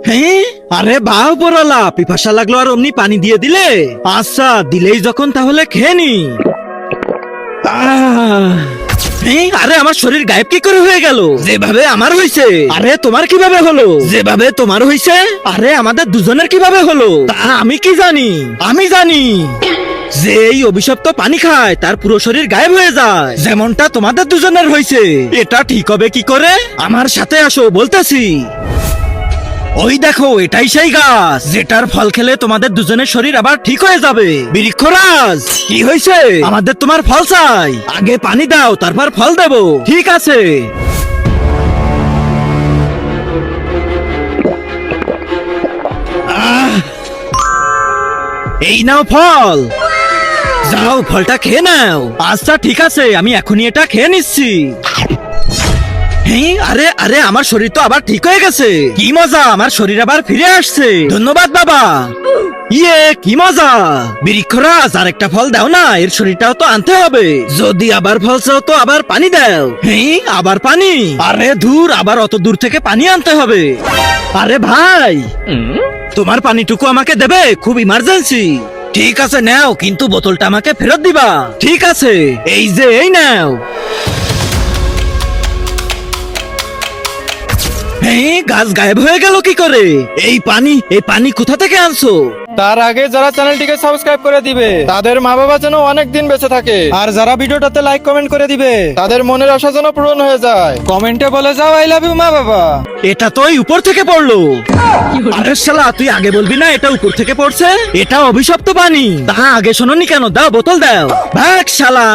হ্যাঁ, আরে বাহ বড়ালা, পিপাসা লাগলো আর অমনি পানি দিয়ে দিলে। আচ্ছা দিলেই যখন তাহলে খেয়ে নি। আরে আমার শরীর গায়েব কি করে হয়ে গেল? যেভাবে আমার হইছে। আরে তোমার কিভাবে হলো? যেভাবে তোমার হইছে। আরে আমাদের দুজনের কিভাবে হলো তা আমি কি জানি? আমি জানি যে এই অভিশপ্ত পানি খায় তার পুরো শরীর গায়েব হয়ে যায়, যেমনটা তোমাদের দুজনের হয়েছে। এটা ঠিক হবে কি করে? আমার সাথে আসো বলতেছি। ওই দেখো, এটাই সেই গাছ যেটার ফল খেলে তোমাদের দুজনের শরীর আবার ঠিক হয়ে যাবে। বৃক্ষরাজ, কি হয়েছে? আমাদের তোমার ফল চাই। আগে পানি দাও, তারপর ফল দেব। ঠিক আছে। এই নাও ফল। যাও ফলটা খেয়ে নাও। আচ্ছা ঠিক আছে, আমি এখনই এটা খেয়ে নিচ্ছি। হ্যাঁ, আরে আরে আমার শরীর তো আবার ঠিক হয়ে গেছে। কি মজা, আমার শরীর আবার ফিরে আসছে। ধন্যবাদ বাবা। ইয়ে কি মজা। বৃক্ষরাজ, আর একটা ফল দাও না, এর শরীরটাও তো আনতে হবে। যদি আবার ফল চাও তো আবার পানি দাও। হ্যাঁ, আবার পানি? আরে দূর, আবার অত দূর থেকে পানি আনতে হবে। আরে ভাই, তোমার পানিটুকু আমাকে দেবে? খুব ইমার্জেন্সি। ঠিক আছে নাও, কিন্তু বোতলটা আমাকে ফেরত দিবা। ঠিক আছে, এই যে এই নাও। হ্যাঁ, গাছ গায়েব হয়ে গেল কি করে? এই পানি কোথা থেকে আনছো? তার আগে যারা চ্যানেলটিকে সাবস্ক্রাইব করে দিবে তাদের মা বাবা যেন অনেক দিন বেঁচে থাকে, আর যারা ভিডিওটাতে লাইক কমেন্ট করে দিবে তাদের মনের আশা যেন পূরণ হয়ে যায়। কমেন্টে বলে যাও আই লাভ ইউ মা বাবা। এটা তো এই উপর থেকে পড়লো। আরে শালা, তুই আগে বলবি না এটা উপর থেকে পড়ছে? এটা অভিশপ্ত পানি। তা আগে শোনোনি কেন? দাও বোতল দাও। ভাগ শালা।